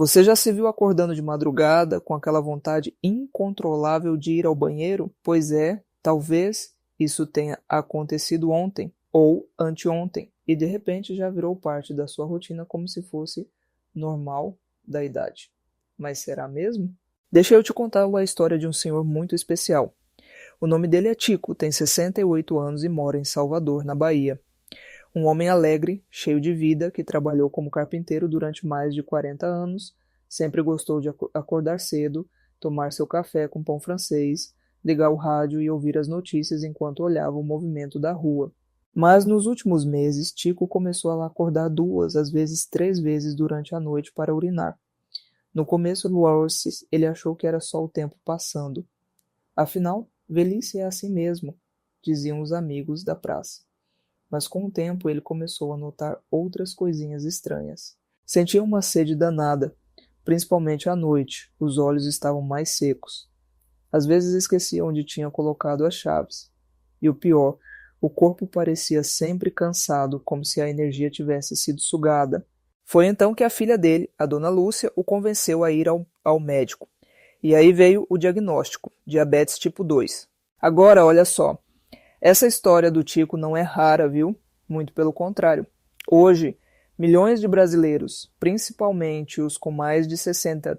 Você já se viu acordando de madrugada com aquela vontade incontrolável de ir ao banheiro? Pois é, talvez isso tenha acontecido ontem ou anteontem e de repente já virou parte da sua rotina como se fosse normal da idade. Mas será mesmo? Deixa eu te contar a história de um senhor muito especial. O nome dele é Tico, tem 68 anos e mora em Salvador, na Bahia. Um homem alegre, cheio de vida, que trabalhou como carpinteiro durante mais de 40 anos, sempre gostou de acordar cedo, tomar seu café com pão francês, ligar o rádio e ouvir as notícias enquanto olhava o movimento da rua. Mas nos últimos meses, Tico começou a acordar 2, às vezes 3 vezes durante a noite para urinar. No começo do oásis, ele achou que era só o tempo passando. Afinal, velhice é assim mesmo, diziam os amigos da praça. Mas com o tempo ele começou a notar outras coisinhas estranhas. Sentia uma sede danada, principalmente à noite, os olhos estavam mais secos. Às vezes esquecia onde tinha colocado as chaves. E o pior, o corpo parecia sempre cansado, como se a energia tivesse sido sugada. Foi então que a filha dele, a dona Lúcia, o convenceu a ir ao médico. E aí veio o diagnóstico, diabetes tipo 2. Agora, olha só, essa história do Tico não é rara, viu? Muito pelo contrário. Hoje, milhões de brasileiros, principalmente os com mais de 60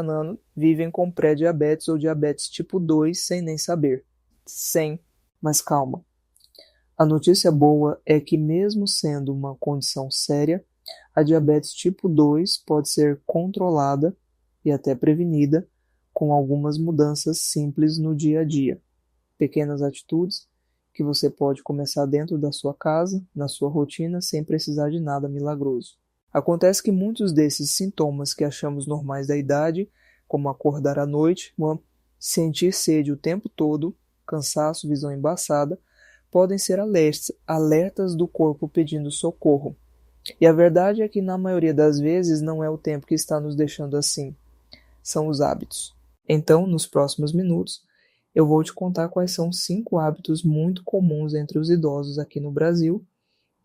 anos, vivem com pré-diabetes ou diabetes tipo 2 sem nem saber. Mas calma. A notícia boa é que mesmo sendo uma condição séria, a diabetes tipo 2 pode ser controlada e até prevenida com algumas mudanças simples no dia a dia. Pequenas atitudes que você pode começar dentro da sua casa, na sua rotina, sem precisar de nada milagroso. Acontece que muitos desses sintomas que achamos normais da idade, como acordar à noite, sentir sede o tempo todo, cansaço, visão embaçada, podem ser alertas do corpo pedindo socorro. E a verdade é que na maioria das vezes não é o tempo que está nos deixando assim, são os hábitos. Então, nos próximos minutos, eu vou te contar quais são 5 hábitos muito comuns entre os idosos aqui no Brasil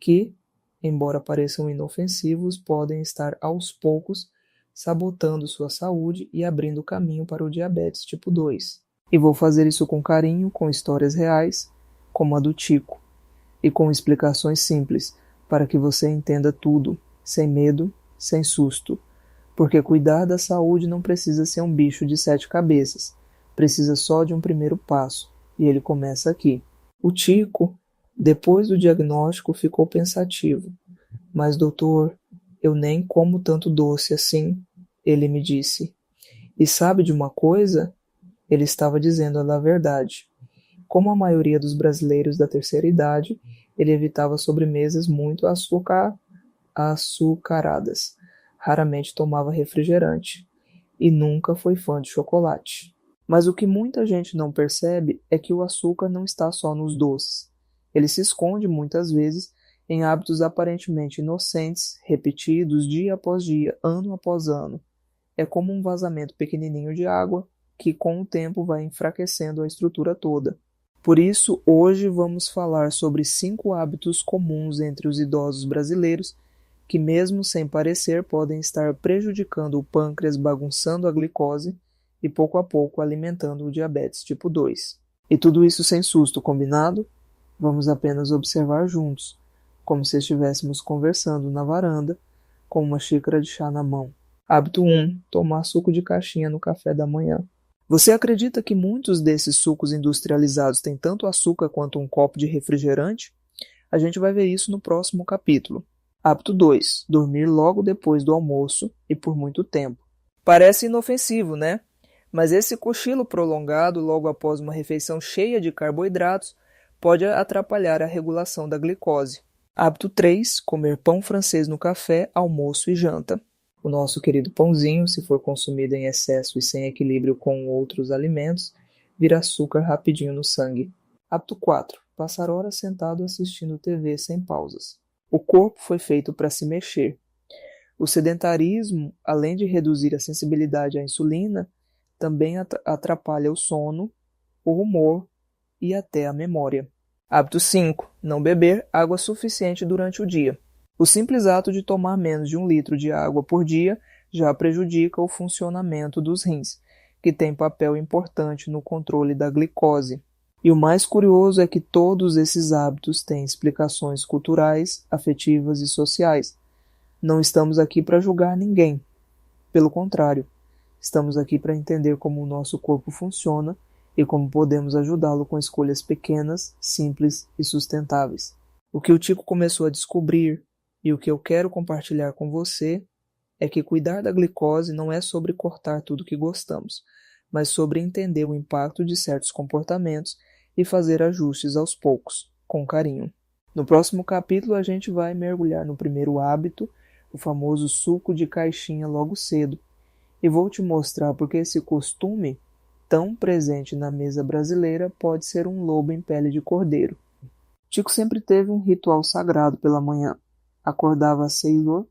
que, embora pareçam inofensivos, podem estar aos poucos sabotando sua saúde e abrindo caminho para o diabetes tipo 2. E vou fazer isso com carinho, com histórias reais, como a do Tico, e com explicações simples, para que você entenda tudo, sem medo, sem susto. Porque cuidar da saúde não precisa ser um bicho de 7 cabeças. Precisa só de um primeiro passo, e ele começa aqui. O Tico, depois do diagnóstico, ficou pensativo. Mas, doutor, eu nem como tanto doce assim, ele me disse. E sabe de uma coisa? Ele estava dizendo a verdade. Como a maioria dos brasileiros da terceira idade, ele evitava sobremesas muito açucaradas. Raramente tomava refrigerante. E nunca foi fã de chocolate. Mas o que muita gente não percebe é que o açúcar não está só nos doces. Ele se esconde muitas vezes em hábitos aparentemente inocentes, repetidos dia após dia, ano após ano. É como um vazamento pequenininho de água que com o tempo vai enfraquecendo a estrutura toda. Por isso, hoje vamos falar sobre 5 hábitos comuns entre os idosos brasileiros que, mesmo sem parecer, podem estar prejudicando o pâncreas, bagunçando a glicose e pouco a pouco alimentando o diabetes tipo 2. E tudo isso sem susto, combinado? Vamos apenas observar juntos, como se estivéssemos conversando na varanda, com uma xícara de chá na mão. Hábito 1. Tomar suco de caixinha no café da manhã. Você acredita que muitos desses sucos industrializados têm tanto açúcar quanto um copo de refrigerante? A gente vai ver isso no próximo capítulo. Hábito 2. Dormir logo depois do almoço e por muito tempo. Parece inofensivo, né? Mas esse cochilo prolongado logo após uma refeição cheia de carboidratos pode atrapalhar a regulação da glicose. Hábito 3. Comer pão francês no café, almoço e janta. O nosso querido pãozinho, se for consumido em excesso e sem equilíbrio com outros alimentos, vira açúcar rapidinho no sangue. Hábito 4. Passar horas sentado assistindo TV sem pausas. O corpo foi feito para se mexer. O sedentarismo, além de reduzir a sensibilidade à insulina, também atrapalha o sono, o humor e até a memória. Hábito 5. Não beber água suficiente durante o dia. O simples ato de tomar menos de 1 litro de água por dia já prejudica o funcionamento dos rins, que tem papel importante no controle da glicose. E o mais curioso é que todos esses hábitos têm explicações culturais, afetivas e sociais. Não estamos aqui para julgar ninguém. Pelo contrário, estamos aqui para entender como o nosso corpo funciona e como podemos ajudá-lo com escolhas pequenas, simples e sustentáveis. O que o Tico começou a descobrir e o que eu quero compartilhar com você é que cuidar da glicose não é sobre cortar tudo que gostamos, mas sobre entender o impacto de certos comportamentos e fazer ajustes aos poucos, com carinho. No próximo capítulo a gente vai mergulhar no primeiro hábito, o famoso suco de caixinha logo cedo, e vou te mostrar porque esse costume, tão presente na mesa brasileira, pode ser um lobo em pele de cordeiro. Tico sempre teve um ritual sagrado pela manhã. Acordava às 6 horas,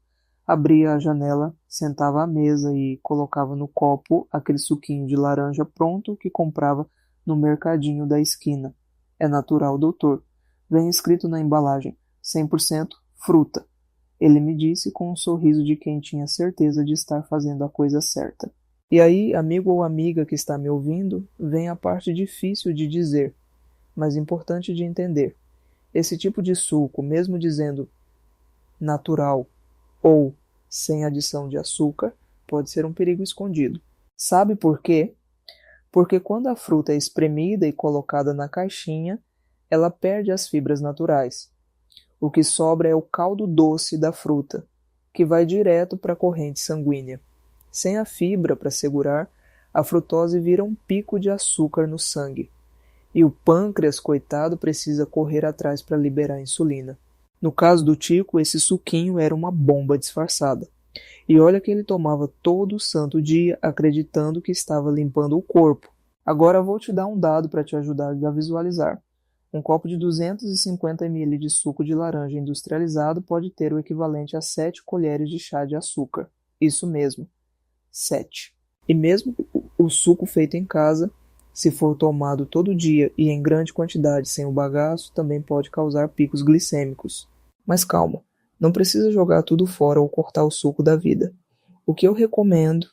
abria a janela, sentava à mesa e colocava no copo aquele suquinho de laranja pronto que comprava no mercadinho da esquina. É natural, doutor. Vem escrito na embalagem, 100% fruta. Ele me disse com um sorriso de quem tinha certeza de estar fazendo a coisa certa. E aí, amigo ou amiga que está me ouvindo, vem a parte difícil de dizer, mas importante de entender. Esse tipo de suco, mesmo dizendo natural ou sem adição de açúcar, pode ser um perigo escondido. Sabe por quê? Porque quando a fruta é espremida e colocada na caixinha, ela perde as fibras naturais. O que sobra é o caldo doce da fruta, que vai direto para a corrente sanguínea. Sem a fibra para segurar, a frutose vira um pico de açúcar no sangue. E o pâncreas, coitado, precisa correr atrás para liberar a insulina. No caso do Tico, esse suquinho era uma bomba disfarçada. E olha que ele tomava todo santo dia acreditando que estava limpando o corpo. Agora vou te dar um dado para te ajudar a visualizar. Um copo de 250 ml de suco de laranja industrializado pode ter o equivalente a 7 colheres de chá de açúcar. Isso mesmo, 7. E mesmo o suco feito em casa, se for tomado todo dia e em grande quantidade sem o bagaço, também pode causar picos glicêmicos. Mas calma, não precisa jogar tudo fora ou cortar o suco da vida. O que eu recomendo,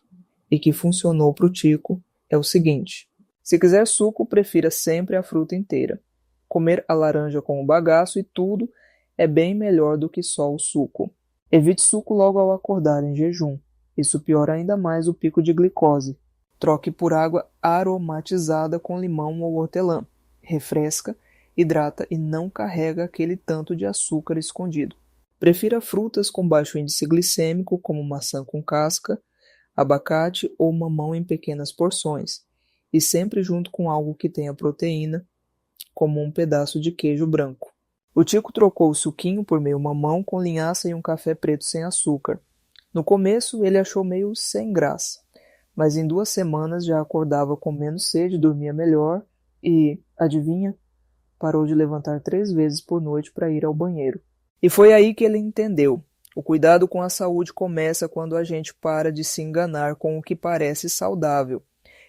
e que funcionou para o Tico, é o seguinte. Se quiser suco, prefira sempre a fruta inteira. Comer a laranja com o bagaço e tudo é bem melhor do que só o suco. Evite suco logo ao acordar em jejum. Isso piora ainda mais o pico de glicose. Troque por água aromatizada com limão ou hortelã. Refresca, hidrata e não carrega aquele tanto de açúcar escondido. Prefira frutas com baixo índice glicêmico, como maçã com casca, abacate ou mamão em pequenas porções, e sempre junto com algo que tenha proteína, como um pedaço de queijo branco. O Tico trocou o suquinho por meio mamão com linhaça e um café preto sem açúcar. No começo ele achou meio sem graça, mas em 2 semanas já acordava com menos sede, dormia melhor e, adivinha, parou de levantar 3 vezes por noite para ir ao banheiro. E foi aí que ele entendeu. O cuidado com a saúde começa quando a gente para de se enganar com o que parece saudável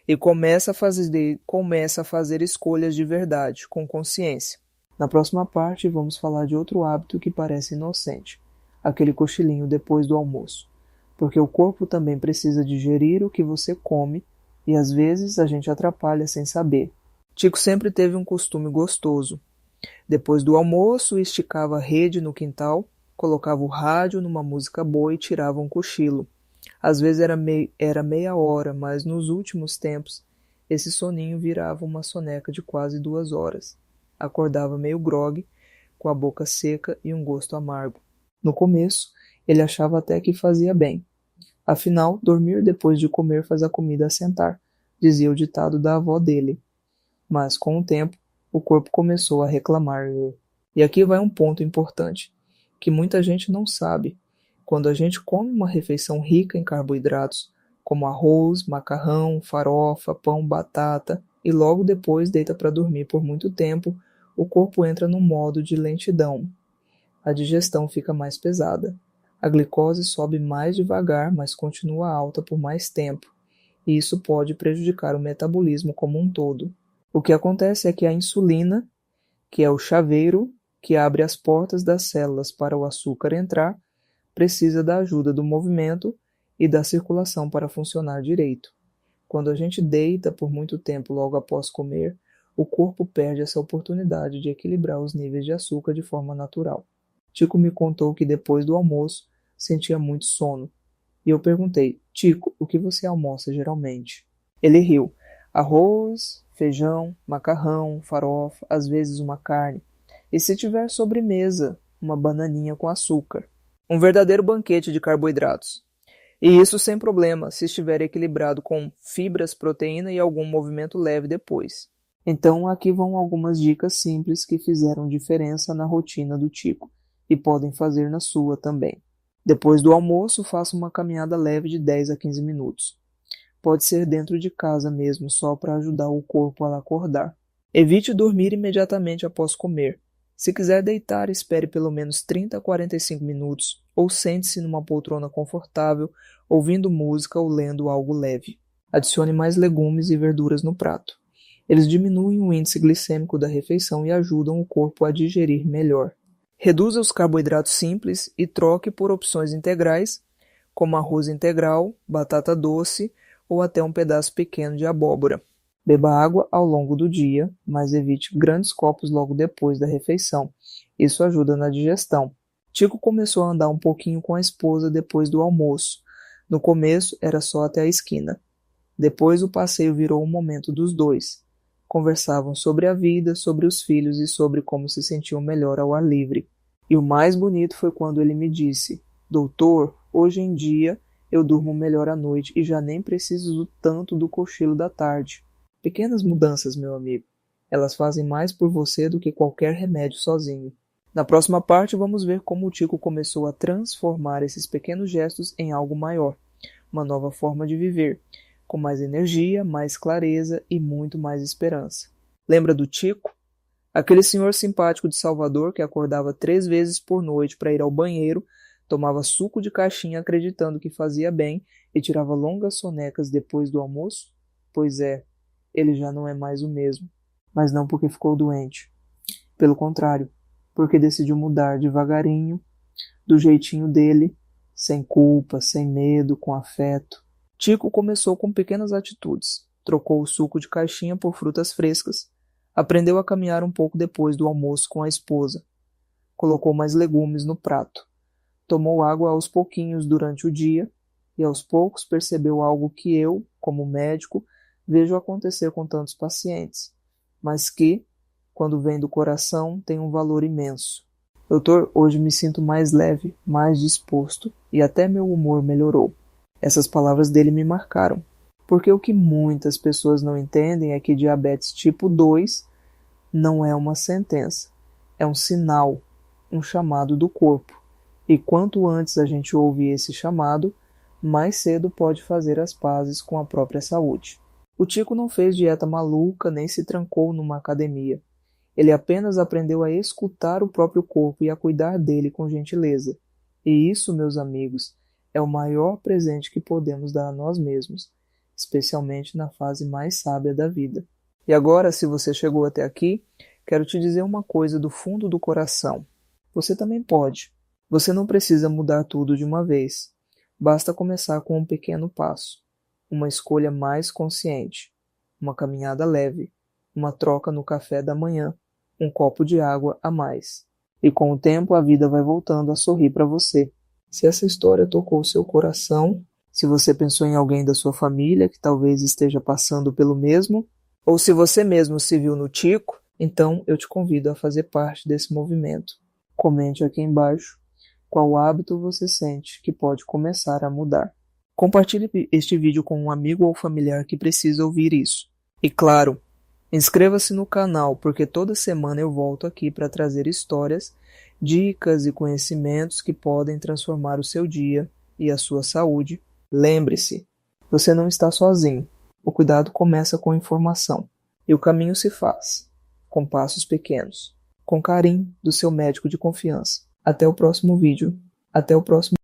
e começa a fazer escolhas de verdade, com consciência. Na próxima parte, vamos falar de outro hábito que parece inocente, aquele cochilinho depois do almoço, porque o corpo também precisa digerir o que você come e às vezes a gente atrapalha sem saber. Tico sempre teve um costume gostoso. Depois do almoço, esticava a rede no quintal, colocava o rádio numa música boa e tirava um cochilo. Às vezes era meia hora, mas nos últimos tempos, esse soninho virava uma soneca de quase 2 horas. Acordava meio grogue, com a boca seca e um gosto amargo. No começo, ele achava até que fazia bem. Afinal, dormir depois de comer faz a comida assentar, dizia o ditado da avó dele. Mas, com o tempo, o corpo começou a reclamar. E aqui vai um ponto importante, que muita gente não sabe. Quando a gente come uma refeição rica em carboidratos, como arroz, macarrão, farofa, pão, batata, e logo depois deita para dormir por muito tempo, o corpo entra no modo de lentidão. A digestão fica mais pesada. A glicose sobe mais devagar, mas continua alta por mais tempo, e isso pode prejudicar o metabolismo como um todo. O que acontece é que a insulina, que é o chaveiro que abre as portas das células para o açúcar entrar, precisa da ajuda do movimento e da circulação para funcionar direito. Quando a gente deita por muito tempo logo após comer, o corpo perde essa oportunidade de equilibrar os níveis de açúcar de forma natural. Tico me contou que depois do almoço sentia muito sono. E eu perguntei: Tico, o que você almoça geralmente? Ele riu: arroz, feijão, macarrão, farofa, às vezes uma carne. E se tiver sobremesa, uma bananinha com açúcar. Um verdadeiro banquete de carboidratos. E isso sem problema, se estiver equilibrado com fibras, proteína e algum movimento leve depois. Então aqui vão algumas dicas simples que fizeram diferença na rotina do Tico e podem fazer na sua também. Depois do almoço, faça uma caminhada leve de 10 a 15 minutos. Pode ser dentro de casa mesmo, só para ajudar o corpo a acordar. Evite dormir imediatamente após comer. Se quiser deitar, espere pelo menos 30 a 45 minutos ou sente-se numa poltrona confortável, ouvindo música ou lendo algo leve. Adicione mais legumes e verduras no prato. Eles diminuem o índice glicêmico da refeição e ajudam o corpo a digerir melhor. Reduza os carboidratos simples e troque por opções integrais, como arroz integral, batata doce ou até um pedaço pequeno de abóbora. Beba água ao longo do dia, mas evite grandes copos logo depois da refeição. Isso ajuda na digestão. Tico começou a andar um pouquinho com a esposa depois do almoço. No começo era só até a esquina. Depois o passeio virou um momento dos dois. Conversavam sobre a vida, sobre os filhos e sobre como se sentiam melhor ao ar livre. E o mais bonito foi quando ele me disse: Doutor, hoje em dia eu durmo melhor à noite e já nem preciso tanto do cochilo da tarde. Pequenas mudanças, meu amigo. Elas fazem mais por você do que qualquer remédio sozinho. Na próxima parte vamos ver como o Tico começou a transformar esses pequenos gestos em algo maior. Uma nova forma de viver, com mais energia, mais clareza e muito mais esperança. Lembra do Tico? Aquele senhor simpático de Salvador que acordava 3 vezes por noite para ir ao banheiro, tomava suco de caixinha acreditando que fazia bem e tirava longas sonecas depois do almoço? Pois é, ele já não é mais o mesmo. Mas não porque ficou doente. Pelo contrário, porque decidiu mudar devagarinho, do jeitinho dele, sem culpa, sem medo, com afeto. Tico começou com pequenas atitudes. Trocou o suco de caixinha por frutas frescas. Aprendeu a caminhar um pouco depois do almoço com a esposa. Colocou mais legumes no prato. Tomou água aos pouquinhos durante o dia e aos poucos percebeu algo que eu, como médico, vejo acontecer com tantos pacientes, mas que, quando vem do coração, tem um valor imenso. Doutor, hoje me sinto mais leve, mais disposto e até meu humor melhorou. Essas palavras dele me marcaram, porque o que muitas pessoas não entendem é que diabetes tipo 2 não é uma sentença, é um sinal, um chamado do corpo. E quanto antes a gente ouve esse chamado, mais cedo pode fazer as pazes com a própria saúde. O Tico não fez dieta maluca nem se trancou numa academia. Ele apenas aprendeu a escutar o próprio corpo e a cuidar dele com gentileza. E isso, meus amigos, é o maior presente que podemos dar a nós mesmos, especialmente na fase mais sábia da vida. E agora, se você chegou até aqui, quero te dizer uma coisa do fundo do coração. Você também pode. Você não precisa mudar tudo de uma vez. Basta começar com um pequeno passo. Uma escolha mais consciente, uma caminhada leve, uma troca no café da manhã, um copo de água a mais. E com o tempo a vida vai voltando a sorrir para você. Se essa história tocou o seu coração, se você pensou em alguém da sua família que talvez esteja passando pelo mesmo, ou se você mesmo se viu no Tico, então eu te convido a fazer parte desse movimento. Comente aqui embaixo qual hábito você sente que pode começar a mudar. Compartilhe este vídeo com um amigo ou familiar que precisa ouvir isso. E claro, inscreva-se no canal, porque toda semana eu volto aqui para trazer histórias, dicas e conhecimentos que podem transformar o seu dia e a sua saúde. Lembre-se, você não está sozinho. O cuidado começa com informação. E o caminho se faz, com passos pequenos. Com carinho do seu médico de confiança. Até o próximo vídeo. Até o próximo